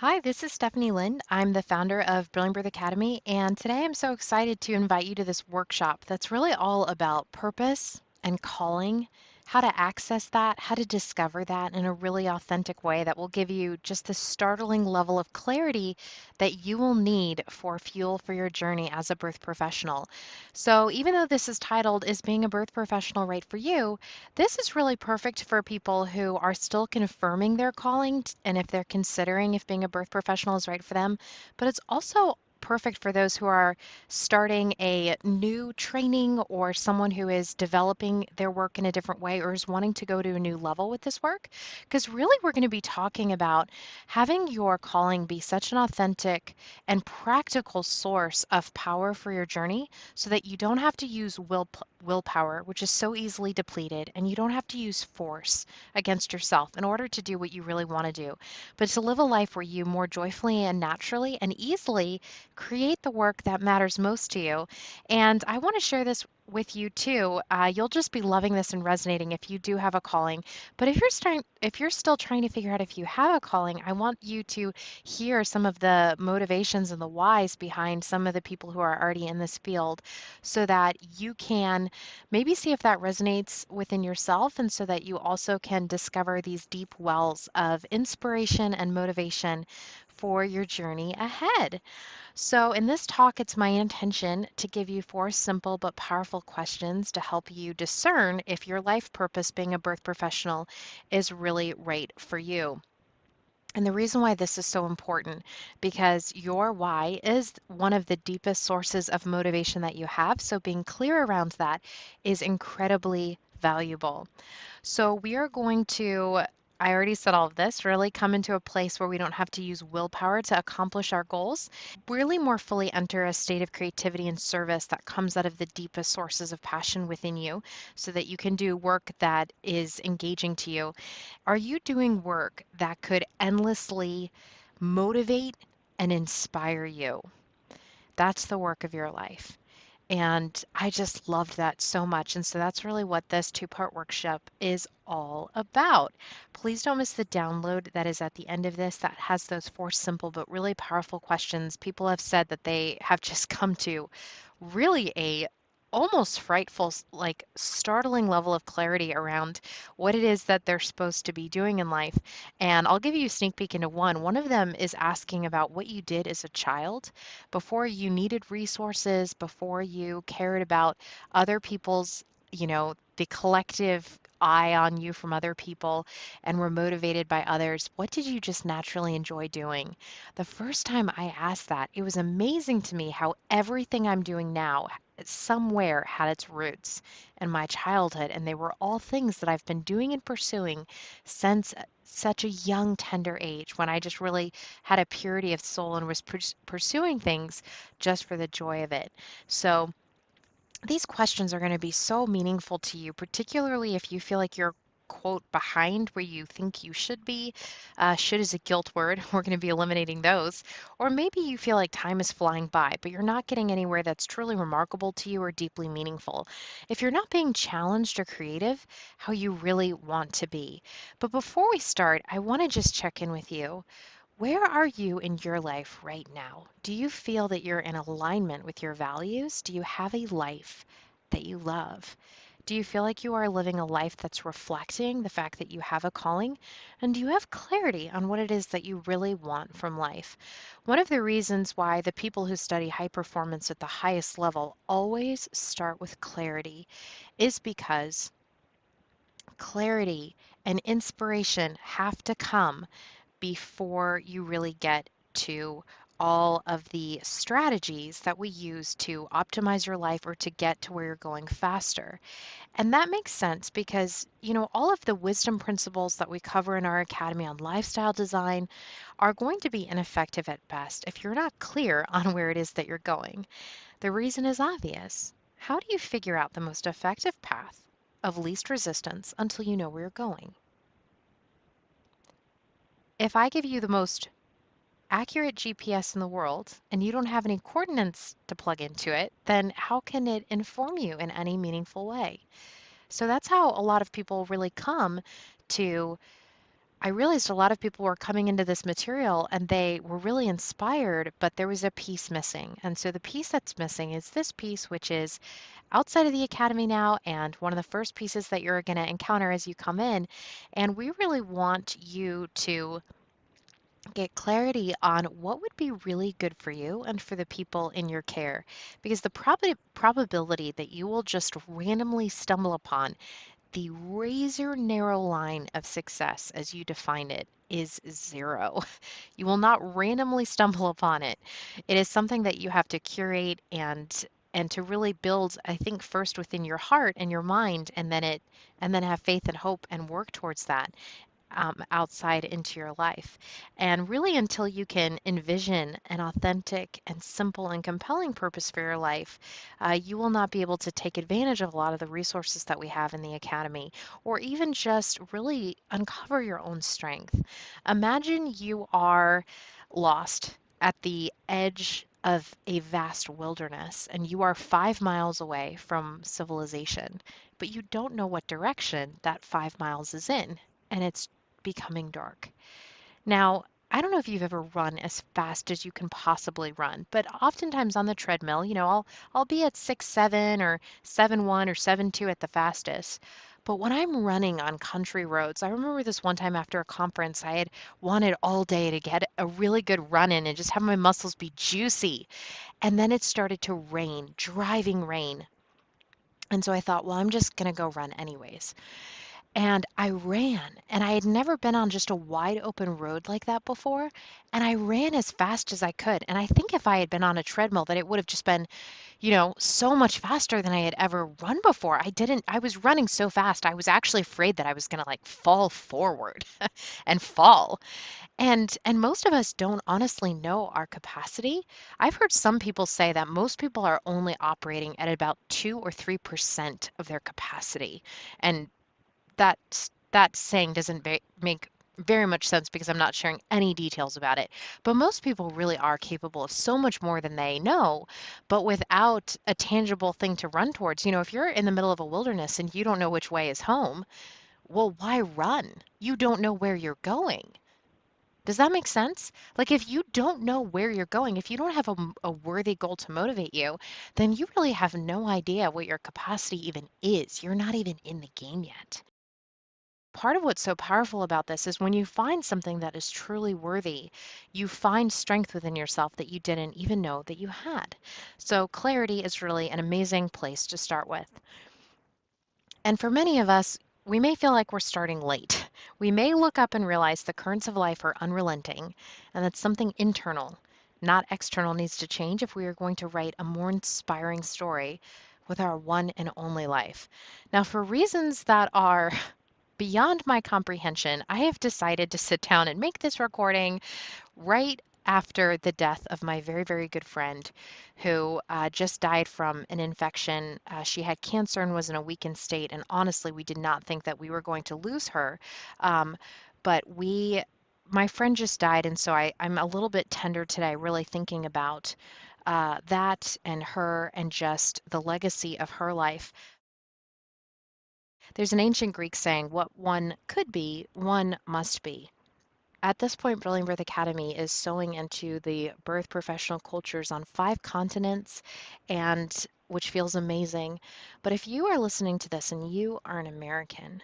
Hi, this is Stephanie Lind. I'm the founder of Brilliant Birth Academy, and today I'm so excited to invite you to this workshop that's really all about purpose and calling, how to access that, how to discover that in a really authentic way that will give you just the startling level of clarity that you will need for fuel for your journey as a birth professional. So, even though this is titled, Is Being a Birth Professional Right for You? This is really perfect for people who are still confirming their calling and if they're considering if being a birth professional is right for them. But it's also perfect for those who are starting a new training or someone who is developing their work in a different way or is wanting to go to a new level with this work. Because really, we're going to be talking about having your calling be such an authentic and practical source of power for your journey so that you don't have to use willpower, which is so easily depleted, and you don't have to use force against yourself in order to do what you really want to do, but to live a life where you more joyfully and naturally and easily create the work that matters most to you. And I want to share this with you too. You'll just be loving this and resonating if you do have a calling. But if you're still trying to figure out if you have a calling, I want you to hear some of the motivations and the whys behind some of the people who are already in this field so that you can maybe see if that resonates within yourself and so that you also can discover these deep wells of inspiration and motivation for your journey ahead. So, in this talk, it's my intention to give you four simple but powerful questions to help you discern if your life purpose being a birth professional is really right for you. And the reason why this is so important, because your why is one of the deepest sources of motivation that you have. So being clear around that is incredibly valuable. So we are going to, I already said all of this, really come into a place where we don't have to use willpower to accomplish our goals, really more fully enter a state of creativity and service that comes out of the deepest sources of passion within you so that you can do work that is engaging to you. Are you doing work that could endlessly motivate and inspire you? That's the work of your life. And I just loved that so much. And so that's really what this two-part workshop is all about. Please don't miss the download that is at the end of this that has those four simple but really powerful questions. People have said that they have just come to really a almost frightful, like startling level of clarity around what it is that they're supposed to be doing in life. And I'll give you a sneak peek into one. One of them is asking about what you did as a child before you needed resources, before you cared about other people's, the collective eye on you from other people and were motivated by others. What did you just naturally enjoy doing? The first time I asked that, it was amazing to me how everything I'm doing now somewhere had its roots in my childhood, and they were all things that I've been doing and pursuing since such a young, tender age when I just really had a purity of soul and was pursuing things just for the joy of it. So, these questions are going to be so meaningful to you, particularly if you feel like you're quote behind where you think you should be. Should is a guilt word. We're going to be eliminating those. Or maybe you feel like time is flying by, but you're not getting anywhere that's truly remarkable to you or deeply meaningful. If you're not being challenged or creative, how you really want to be. But before we start, I want to just check in with you. Where are you in your life right now? Do you feel that you're in alignment with your values? Do you have a life that you love? Do you feel like you are living a life that's reflecting the fact that you have a calling? And do you have clarity on what it is that you really want from life? One of the reasons why the people who study high performance at the highest level always start with clarity is because clarity and inspiration have to come before you really get to all of the strategies that we use to optimize your life or to get to where you're going faster. And that makes sense because, all of the wisdom principles that we cover in our academy on lifestyle design are going to be ineffective at best if you're not clear on where it is that you're going. The reason is obvious. How do you figure out the most effective path of least resistance until you know where you're going? If I give you the most accurate GPS in the world and you don't have any coordinates to plug into it, then how can it inform you in any meaningful way? So that's how a lot of people really come to I realized a lot of people were coming into this material and they were really inspired, but there was a piece missing. And so the piece that's missing is this piece, which is outside of the academy now, and one of the first pieces that you're going to encounter as you come in. And we really want you to get clarity on what would be really good for you and for the people in your care, because the probability that you will just randomly stumble upon the razor narrow line of success as you define it is zero. You will not randomly stumble upon it. It is something that you have to curate and to really build, I think, first within your heart and your mind, and then have faith and hope and work towards that outside into your life. And really, until you can envision an authentic and simple and compelling purpose for your life, you will not be able to take advantage of a lot of the resources that we have in the Academy, or even just really uncover your own strength. Imagine you are lost at the edge of a vast wilderness and you are 5 miles away from civilization, but you don't know what direction that 5 miles is in, and it's becoming dark. Now, I don't know if you've ever run as fast as you can possibly run, but oftentimes on the treadmill, I'll be at 6.7 or 7.1 or 7.2 at the fastest. But when I'm running on country roads, I remember this one time after a conference, I had wanted all day to get a really good run in and just have my muscles be juicy. And then it started to rain, driving rain. And so I thought, well, I'm just going to go run anyways. And I ran, and I had never been on just a wide open road like that before. And I ran as fast as I could. And I think if I had been on a treadmill, that it would have just been, so much faster than I had ever run before. I was running so fast. I was actually afraid that I was going to like fall forward and fall. And most of us don't honestly know our capacity. I've heard some people say that most people are only operating at about 2 or 3% of their capacity. And that saying doesn't make very much sense because I'm not sharing any details about it. But most people really are capable of so much more than they know, but without a tangible thing to run towards. If you're in the middle of a wilderness and you don't know which way is home, well, why run? You don't know where you're going. Does that make sense? Like, if you don't know where you're going, if you don't have a worthy goal to motivate you, then you really have no idea what your capacity even is. You're not even in the game yet. Part of what's so powerful about this is when you find something that is truly worthy, you find strength within yourself that you didn't even know that you had. So, clarity is really an amazing place to start with. And for many of us, we may feel like we're starting late. We may look up and realize the currents of life are unrelenting and that something internal, not external, needs to change if we are going to write a more inspiring story with our one and only life. Now, for reasons that are beyond my comprehension, I have decided to sit down and make this recording right after the death of my very, very good friend who just died from an infection. She had cancer and was in a weakened state. And honestly, we did not think that we were going to lose her. Um, but my friend just died. And so I'm a little bit tender today, really thinking about that and her and just the legacy of her life. There's an ancient Greek saying, what one could be, one must be. At this point, Brilliant Birth Academy is sewing into the birth professional cultures on 5 continents, and which feels amazing. But if you are listening to this and you are an American,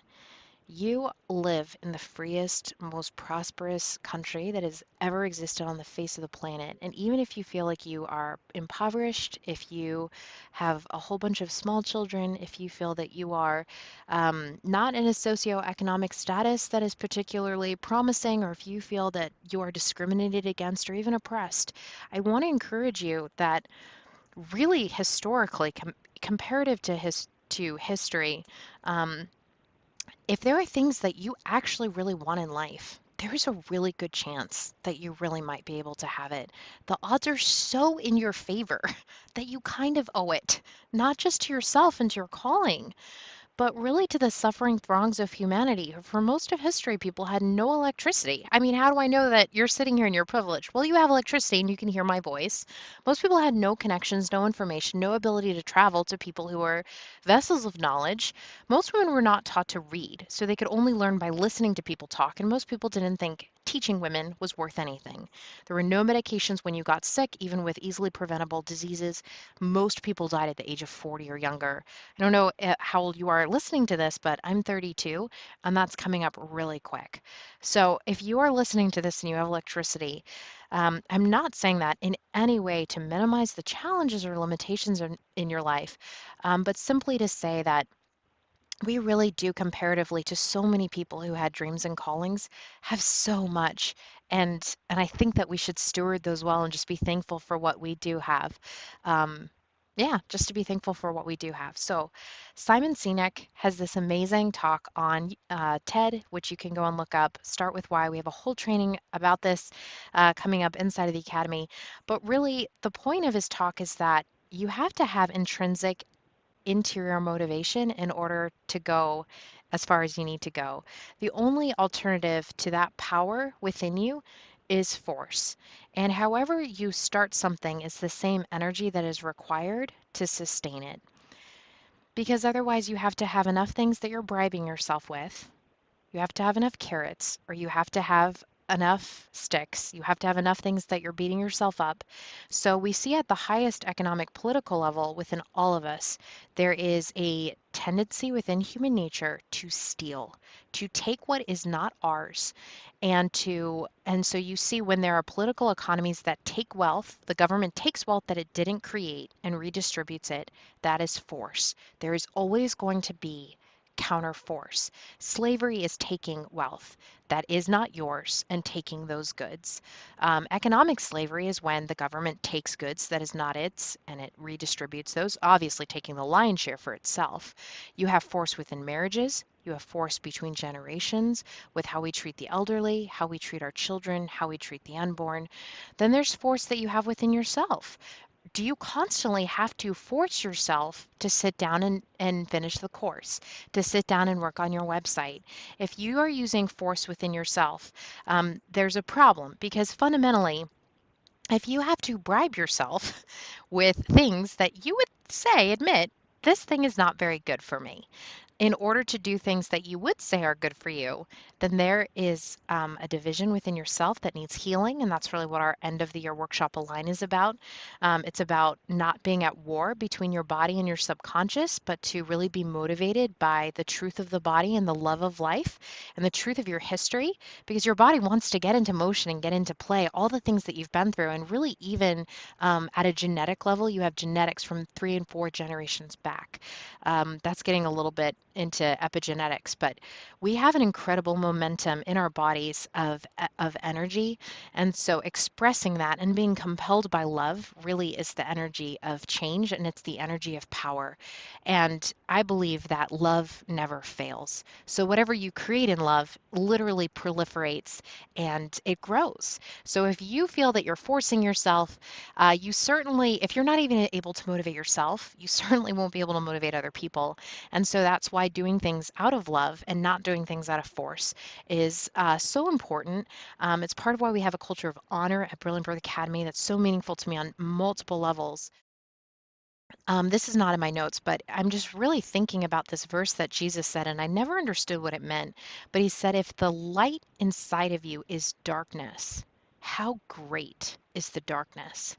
you live in the freest, most prosperous country that has ever existed on the face of the planet. And even if you feel like you are impoverished, if you have a whole bunch of small children, if you feel that you are not in a socioeconomic status that is particularly promising, or if you feel that you are discriminated against or even oppressed, I want to encourage you that really historically, comparative to history, um, if there are things that you actually really want in life, there's a really good chance that you really might be able to have it. The odds are so in your favor that you kind of owe it, not just to yourself and to your calling, but really to the suffering throngs of humanity. For most of history, people had no electricity. I mean, how do I know that you're sitting here and you're privileged? Well, you have electricity and you can hear my voice. Most people had no connections, no information, no ability to travel to people who were vessels of knowledge. Most women were not taught to read, so they could only learn by listening to people talk, and most people didn't think teaching women was worth anything. There were no medications when you got sick, even with easily preventable diseases. Most people died at the age of 40 or younger. I don't know how old you are listening to this, but I'm 32, and that's coming up really quick. So if you are listening to this and you have electricity, I'm not saying that in any way to minimize the challenges or limitations in your life, but simply to say that we really do, comparatively to so many people who had dreams and callings, have so much. And I think that we should steward those well and just be thankful for what we do have. Yeah, just to be thankful for what we do have. So Simon Sinek has this amazing talk on TED, which you can go and look up. Start with Why. We have a whole training about this coming up inside of the Academy. But really, the point of his talk is that you have to have intrinsic interior motivation in order to go as far as you need to go. The only alternative to that power within you is force. And however you start something is the same energy that is required to sustain it. Because otherwise, you have to have enough things that you're bribing yourself with. You have to have enough carrots, or you have to have enough sticks. You have to have enough things that you're beating yourself up. So we see at the highest economic political level within all of us, there is a tendency within human nature to steal, to take what is not ours, and so you see when there are political economies that take wealth, the government takes wealth that it didn't create and redistributes it. That is force. There is always going to be counter force. Slavery is taking wealth that is not yours and taking those goods. Economic slavery is when the government takes goods that is not its and it redistributes those, obviously taking the lion's share for itself. You have force within marriages. You have force between generations with how we treat the elderly, how we treat our children, how we treat the unborn. Then there's force that you have within yourself. Do you constantly have to force yourself to sit down and finish the course, to sit down and work on your website? If you are using force within yourself, there's a problem because fundamentally, if you have to bribe yourself with things that you would admit, this thing is not very good for me, in order to do things that you would say are good for you, then there is a division within yourself that needs healing. And that's really what our end of the year workshop Align is about. It's about not being at war between your body and your subconscious, but to really be motivated by the truth of the body and the love of life and the truth of your history, because your body wants to get into motion and get into play, all the things that you've been through. And really, even at a genetic level, you have genetics from 3 and 4 generations back. That's getting a little bit into epigenetics, but we have an incredible momentum in our bodies of energy. And so expressing that and being compelled by love really is the energy of change, and it's the energy of power. And I believe that love never fails. So whatever you create in love literally proliferates and it grows. So if you feel that you're forcing yourself, you certainly, if you're not even able to motivate yourself, you certainly won't be able to motivate other people. And so that's why doing things out of love and not doing things out of force is so important. It's part of why we have a culture of honor at Brilliant Birth Academy that's so meaningful to me on multiple levels. This is not in my notes, but I'm just really thinking about this verse that Jesus said, and I never understood what it meant. But he said, if the light inside of you is darkness, how great is the darkness?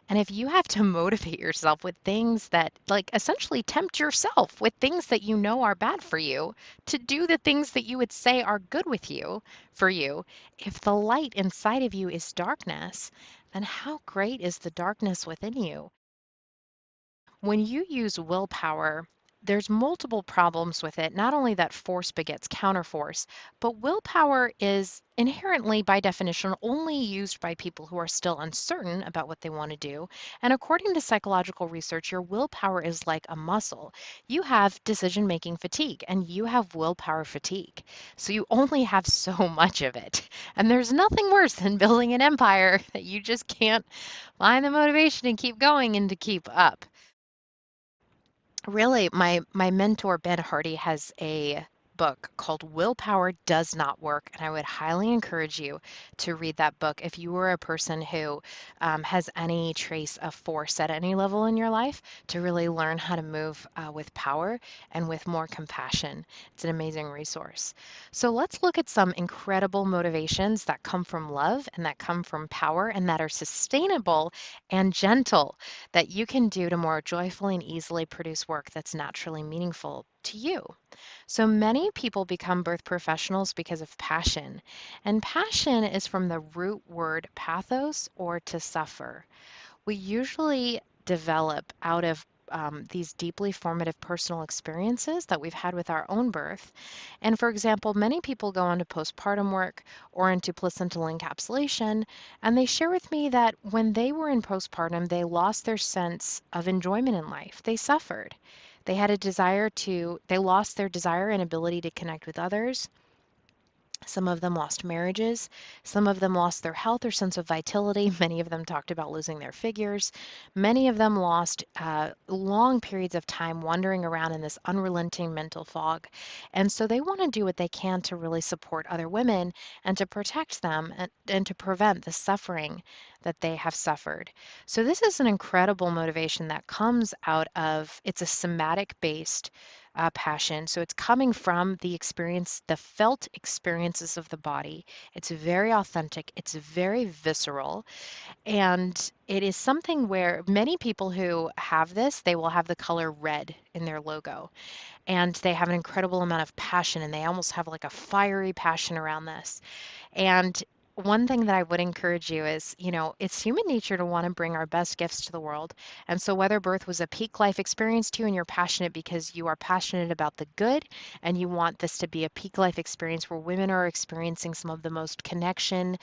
And if you have to motivate yourself with things that, like, essentially tempt yourself with things that you know are bad for you to do the things that you would say are good with you for you, if the light inside of you is darkness, then how great is the darkness within you? When you use willpower, there's multiple problems with it. Not only that force begets counterforce, but willpower is inherently, by definition, only used by people who are still uncertain about what they want to do. And according to psychological research, your willpower is like a muscle. You have decision-making fatigue and you have willpower fatigue. So you only have so much of it. And there's nothing worse than building an empire that you just can't find the motivation to keep going and to keep up. Really, my mentor Ben Hardy has a book called Willpower Does Not Work, and I would highly encourage you to read that book if you are a person who has any trace of force at any level in your life, to really learn how to move with power and with more compassion. It's an amazing resource. So let's look at some incredible motivations that come from love and that come from power and that are sustainable and gentle, that you can do to more joyfully and easily produce work that's naturally meaningful to you. So many people become birth professionals because of passion, and passion is from the root word pathos, or to suffer. We usually develop out of these deeply formative personal experiences that we've had with our own birth. And for example, many people go into postpartum work or into placental encapsulation, and they share with me that when they were in postpartum, they lost their sense of enjoyment in life. They suffered. They lost their desire and ability to connect with others. Some of them lost marriages. Some of them lost their health or sense of vitality. Many of them talked about losing their figures. Many of them lost long periods of time wandering around in this unrelenting mental fog. And so they want to do what they can to really support other women and to protect them and to prevent the suffering that they have suffered. So this is an incredible motivation that comes out of, it's a somatic based passion. So it's coming from the experience, the felt experiences of the body. It's very authentic, it's very visceral, and it is something where many people who have this, they will have the color red in their logo. And they have an incredible amount of passion, and they almost have like a fiery passion around this. And one thing that I would encourage you is, it's human nature to want to bring our best gifts to the world. And so, whether birth was a peak life experience to you and you're passionate because you are passionate about the good and you want this to be a peak life experience where women are experiencing some of the most connection,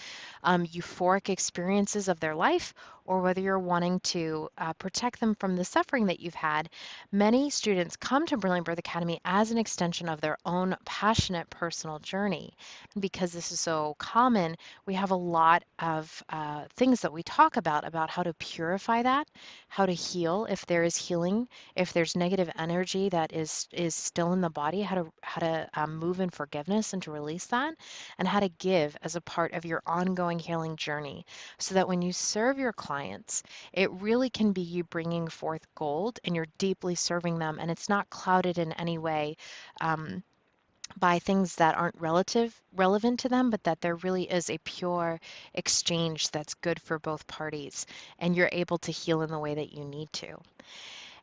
euphoric experiences of their life, or whether you're wanting to protect them from the suffering that you've had, many students come to Brilliant Birth Academy as an extension of their own passionate personal journey. Because this is so common, we have a lot of things that we talk about how to purify that, how to heal if there is healing, if there's negative energy that is still in the body, how to move in forgiveness and to release that, and how to give as a part of your ongoing healing journey, so that when you serve your clients, it really can be you bringing forth gold and you're deeply serving them, and it's not clouded in any way. By things that aren't relevant to them, but that there really is a pure exchange that's good for both parties, and you're able to heal in the way that you need to.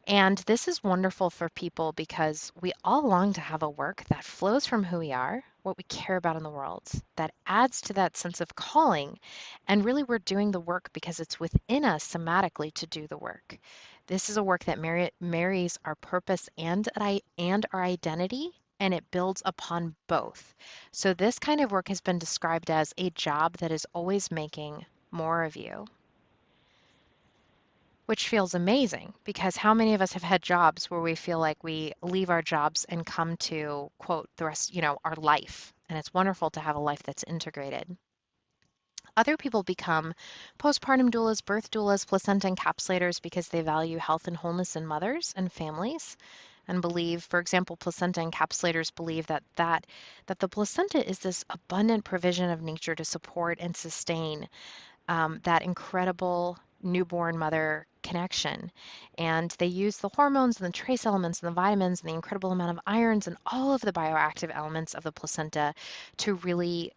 And this is wonderful for people because we all long to have a work that flows from who we are, what we care about in the world, that adds to that sense of calling. And really, we're doing the work because it's within us somatically to do the work. This is a work that marries our purpose and our identity, and it builds upon both. So, this kind of work has been described as a job that is always making more of you, which feels amazing, because how many of us have had jobs where we feel like we leave our jobs and come to, quote, the rest, our life. And it's wonderful to have a life that's integrated. Other people become postpartum doulas, birth doulas, placenta encapsulators because they value health and wholeness in mothers and families, and believe, for example, placenta encapsulators believe that the placenta is this abundant provision of nature to support and sustain that incredible newborn mother connection. And they use the hormones and the trace elements and the vitamins and the incredible amount of irons and all of the bioactive elements of the placenta to really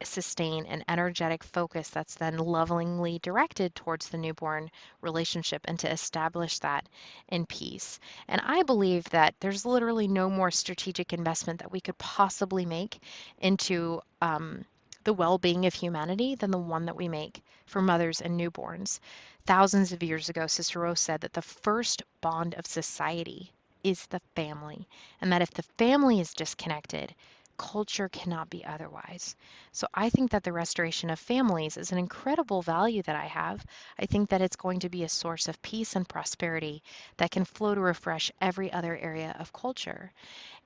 sustain an energetic focus that's then lovingly directed towards the newborn relationship, and to establish that in peace. And I believe that there's literally no more strategic investment that we could possibly make into the well-being of humanity than the one that we make for mothers and newborns. Thousands of years ago, Cicero said that the first bond of society is the family, and that if the family is disconnected, culture cannot be otherwise. So I think that the restoration of families is an incredible value that I have. I think that it's going to be a source of peace and prosperity that can flow to refresh every other area of culture.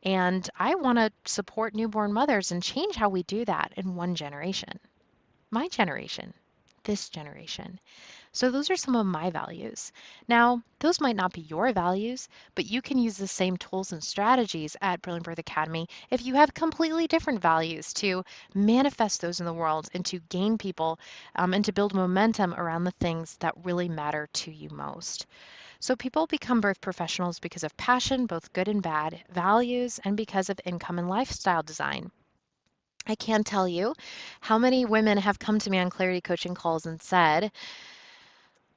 And I want to support newborn mothers and change how we do that in one generation. My generation. this generation. So those are some of my values. Now, those might not be your values, but you can use the same tools and strategies at Brilliant Birth Academy if you have completely different values to manifest those in the world and to gain people and to build momentum around the things that really matter to you most. So people become birth professionals because of passion, both good and bad, values, and because of income and lifestyle design. I can't tell you how many women have come to me on clarity coaching calls and said,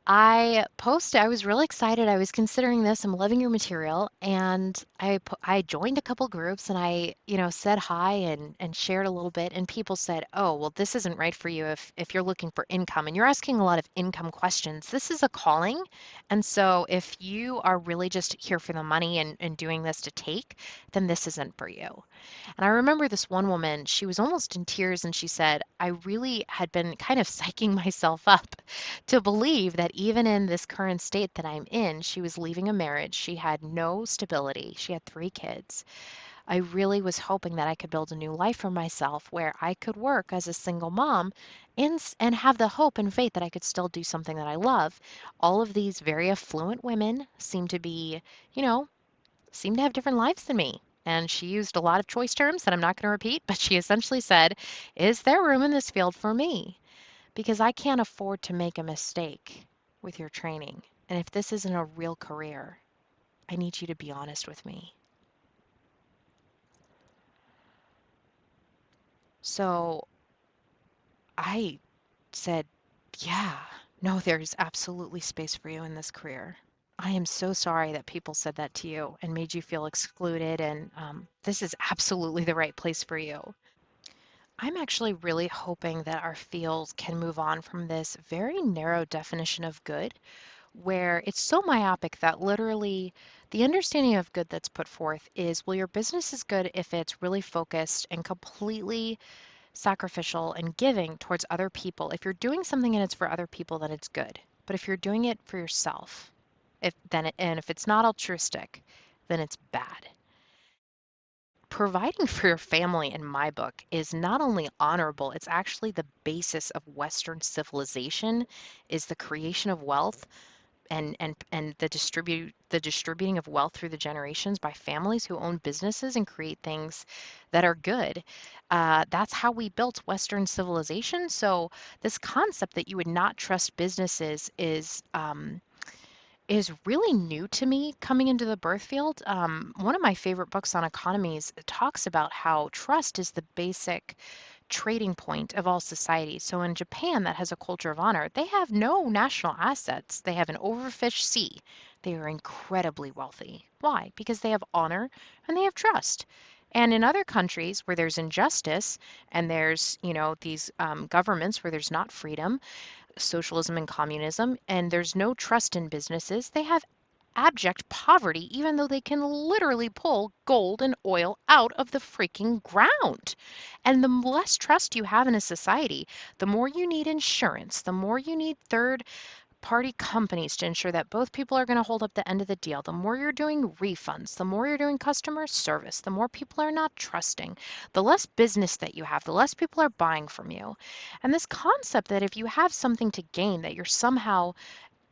I was really excited. I was considering this. I'm loving your material. And I joined a couple groups and said hi and shared a little bit. And people said, "Oh, well, this isn't right for you if you're looking for income and you're asking a lot of income questions. This is a calling. And so if you are really just here for the money and doing this to take, then this isn't for you." And I remember this one woman, she was almost in tears and she said, "I really had been kind of psyching myself up to believe that even in this current state that I'm in, she was leaving a marriage. She had no stability. She had 3 kids. I really was hoping that I could build a new life for myself where I could work as a single mom and have the hope and faith that I could still do something that I love." All of these very affluent women seem to be, you know, seem to have different lives than me. And she used a lot of choice terms that I'm not going to repeat, but she essentially said, "Is there room in this field for me? Because I can't afford to make a mistake with your training. And if this isn't a real career, I need you to be honest with me." So I said, "Yeah, no, there's absolutely space for you in this career. I am so sorry that people said that to you and made you feel excluded, and this is absolutely the right place for you." I'm actually really hoping that our field can move on from this very narrow definition of good, where it's so myopic that literally the understanding of good that's put forth is, well, your business is good if it's really focused and completely sacrificial and giving towards other people. If you're doing something and it's for other people, then it's good. But if you're doing it for yourself, if it's not altruistic, then it's bad. Providing for your family in my book is not only honorable, it's actually the basis of Western civilization, is the creation of wealth and the distributing of wealth through the generations by families who own businesses and create things that are good. That's how we built Western civilization. So this concept that you would not trust businesses is really new to me coming into the birth field. One of my favorite books on economies talks about how trust is the basic trading point of all societies. So in Japan, that has a culture of honor. They have no national assets. They have an overfished sea. They are incredibly wealthy. Why? Because they have honor and they have trust. And in other countries where there's injustice and there's, these governments where there's not freedom, socialism and communism, and there's no trust in businesses, they have abject poverty, even though they can literally pull gold and oil out of the freaking ground. And the less trust you have in a society, the more you need insurance, the more you need third party companies to ensure that both people are going to hold up the end of the deal. The more you're doing refunds, the more you're doing customer service, the more people are not trusting, the less business that you have, the less people are buying from you. And this concept that if you have something to gain, that you're somehow,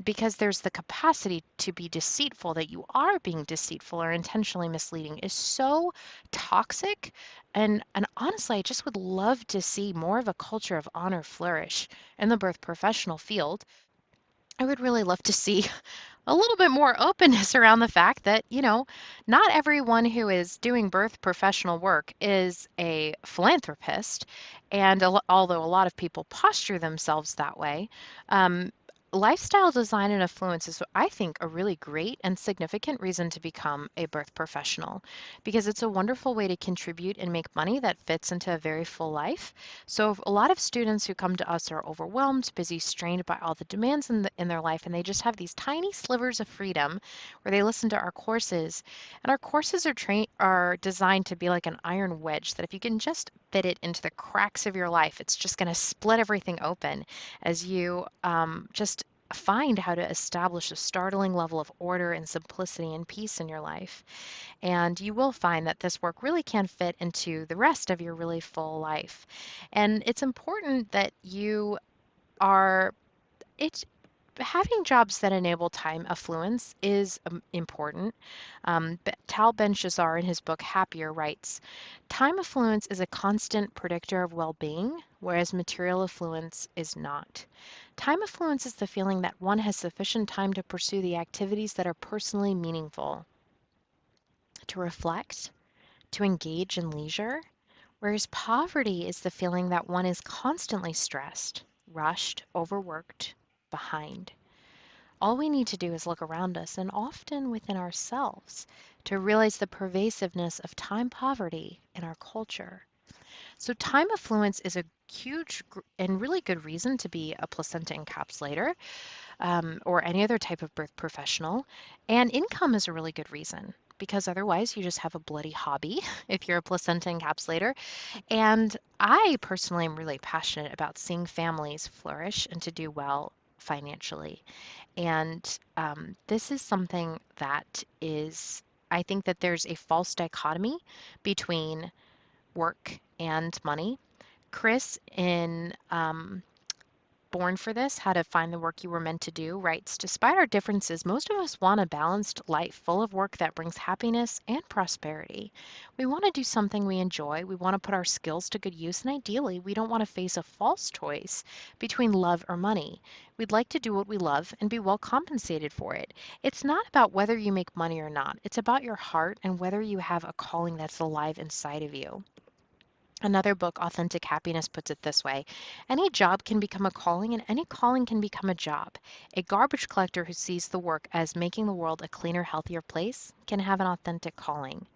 because there's the capacity to be deceitful, that you are being deceitful or intentionally misleading, is so toxic. And honestly, I just would love to see more of a culture of honor flourish in the birth professional field. I would really love to see a little bit more openness around the fact that, not everyone who is doing birth professional work is a philanthropist. And although a lot of people posture themselves that way, um, lifestyle design and affluence is, I think, a really great and significant reason to become a birth professional because it's a wonderful way to contribute and make money that fits into a very full life. So a lot of students who come to us are overwhelmed, busy, strained by all the demands in their life, and they just have these tiny slivers of freedom where they listen to our courses. And our courses are designed to be like an iron wedge that if you can just fit it into the cracks of your life, it's just going to split everything open as you just find how to establish a startling level of order and simplicity and peace in your life. And you will find that this work really can fit into the rest of your really full life. And it's important that you are it's having jobs that enable time affluence is important. Tal Ben-Shahar in his book Happier writes, time affluence is a constant predictor of well-being, whereas material affluence is not. Time affluence is the feeling that one has sufficient time to pursue the activities that are personally meaningful, to reflect, to engage in leisure, whereas poverty is the feeling that one is constantly stressed, rushed, overworked, behind. All we need to do is look around us and often within ourselves to realize the pervasiveness of time poverty in our culture. So, time affluence is a huge and really good reason to be a placenta encapsulator or any other type of birth professional. And income is a really good reason because otherwise you just have a bloody hobby if you're a placenta encapsulator. And I personally am really passionate about seeing families flourish and to do well financially. And this is something that is, I think that there's a false dichotomy between work and money. Chris in Born for This, How to Find the Work You Were Meant to Do, writes, despite our differences, most of us want a balanced life full of work that brings happiness and prosperity. We want to do something we enjoy, we want to put our skills to good use, and ideally, we don't want to face a false choice between love or money. We'd like to do what we love and be well compensated for it. It's not about whether you make money or not, it's about your heart and whether you have a calling that's alive inside of you. Another book, Authentic Happiness, puts it this way: any job can become a calling, and any calling can become a job. A garbage collector who sees the work as making the world a cleaner, healthier place can have an authentic calling.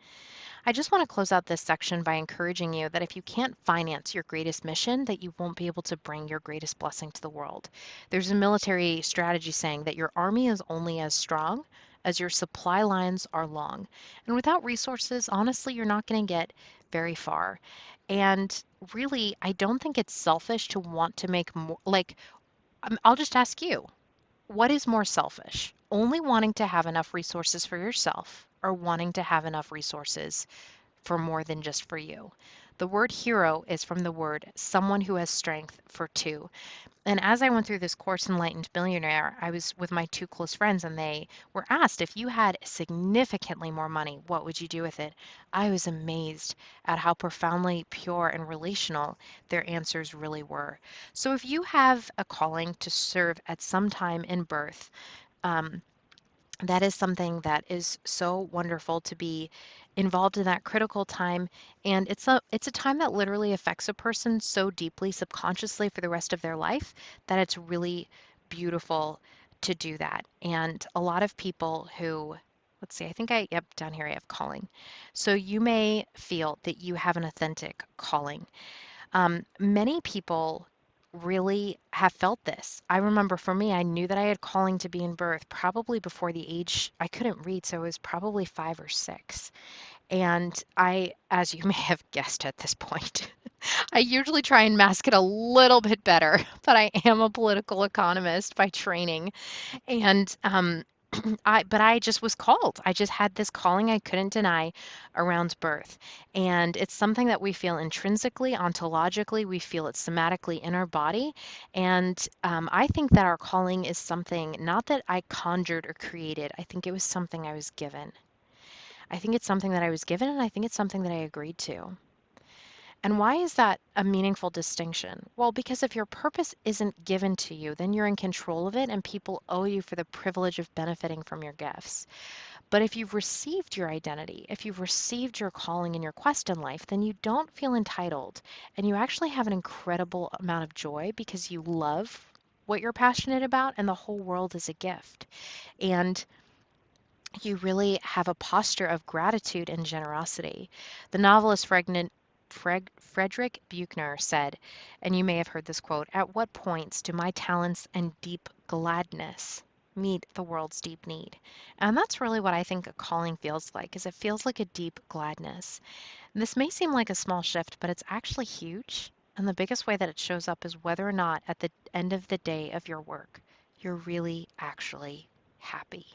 I just want to close out this section by encouraging you that if you can't finance your greatest mission, that you won't be able to bring your greatest blessing to the world. There's a military strategy saying that your army is only as strong as your supply lines are long. And without resources, honestly, you're not going to get very far. And really, I don't think it's selfish to want to make more. Like, I'll just ask you, what is more selfish? Only wanting to have enough resources for yourself or wanting to have enough resources for more than just for you? The word hero is from the word someone who has strength for two. And as I went through this course, Enlightened Millionaire, I was with my two close friends and they were asked, if you had significantly more money, what would you do with it? I was amazed at how profoundly pure and relational their answers really were. So if you have a calling to serve at some time in birth, um, that is something that is so wonderful to be involved in that critical time, and it's a time that literally affects a person so deeply subconsciously for the rest of their life that it's really beautiful to do that. And a lot of people who, let's see, I think yep, down here I have calling. So you may feel that you have an authentic calling. Many people really have felt this. I remember for me, I knew that I had calling to be in birth probably before the age I couldn't read, so it was probably 5 or 6. And I, as you may have guessed at this point, I usually try and mask it a little bit better, but I am a political economist by training. And but I just was called. I just had this calling I couldn't deny around birth. And it's something that we feel intrinsically, ontologically, we feel it somatically in our body. And I think that our calling is something not that I conjured or created. I think it was something I was given. I think it's something that I was given, and I think it's something that I agreed to. And why is that a meaningful distinction? Well, because if your purpose isn't given to you, then you're in control of it and people owe you for the privilege of benefiting from your gifts. But if you've received your identity, if you've received your calling and your quest in life, then you don't feel entitled and you actually have an incredible amount of joy because you love what you're passionate about and the whole world is a gift. And you really have a posture of gratitude and generosity. The novelist Frederick Buechner said, and you may have heard this quote, "At what points do my talents and deep gladness meet the world's deep need?" And that's really what I think a calling feels like, is it feels like a deep gladness. And this may seem like a small shift, but it's actually huge. And the biggest way that it shows up is whether or not at the end of the day of your work, you're really actually happy,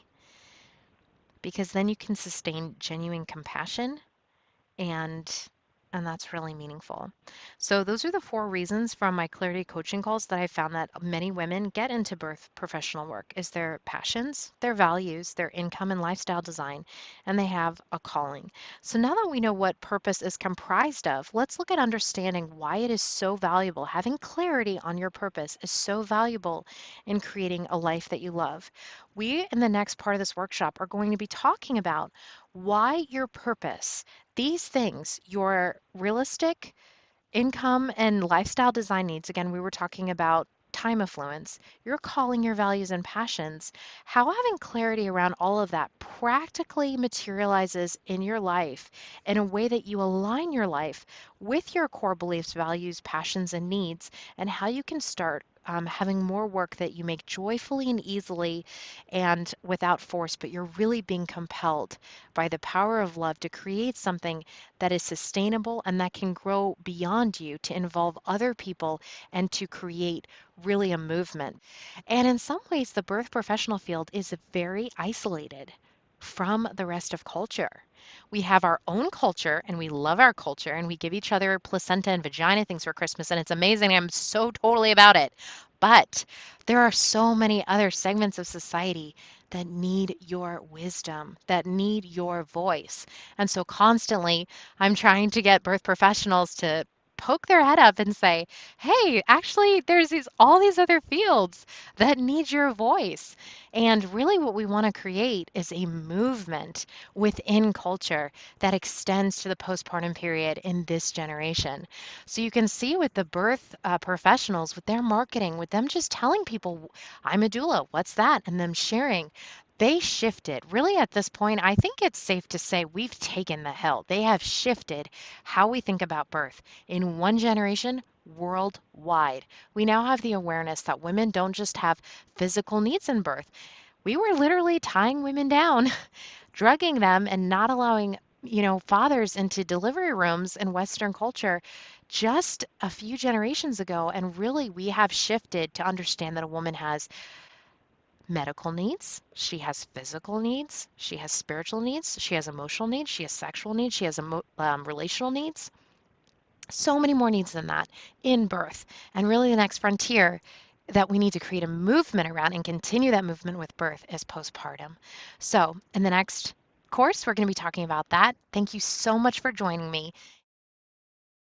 because then you can sustain genuine compassion and And that's really meaningful. So, those are the four reasons from my clarity coaching calls that I found that many women get into birth professional work is their passions, their values, their income and lifestyle design, and they have a calling. So now that we know what purpose is comprised of, let's look at understanding why it is so valuable. Having clarity on your purpose is so valuable in creating a life that you love. We, in the next part of this workshop, are going to be talking about why your purpose, these things, your realistic income and lifestyle design needs, again, we were talking about time affluence, your calling, your values and passions, how having clarity around all of that practically materializes in your life in a way that you align your life with your core beliefs, values, passions, and needs, and how you can start having more work that you make joyfully and easily and without force, but you're really being compelled by the power of love to create something that is sustainable and that can grow beyond you to involve other people and to create really a movement. And in some ways, the birth professional field is very isolated from the rest of culture. We have our own culture and we love our culture and we give each other placenta and vagina things for Christmas and it's amazing. I'm so totally about it. But there are so many other segments of society that need your wisdom, that need your voice. And so constantly I'm trying to get birth professionals to poke their head up and say, "Hey, actually there's these all these other fields that need your voice." And really what we want to create is a movement within culture that extends to the postpartum period in this generation. So you can see with the birth professionals, with their marketing, with them just telling people, "I'm a doula, what's that?" and them sharing. They shifted. Really, at this point, I think it's safe to say we've taken the hill. They have shifted how we think about birth in one generation worldwide. We now have the awareness that women don't just have physical needs in birth. We were literally tying women down, drugging them, and not allowing, fathers into delivery rooms in Western culture just a few generations ago. And really, we have shifted to understand that a woman has medical needs, she has physical needs, she has spiritual needs, she has emotional needs, she has sexual needs, she has relational needs. So many more needs than that in birth. And really, the next frontier that we need to create a movement around and continue that movement with birth is postpartum. So, in the next course, we're going to be talking about that. Thank you so much for joining me.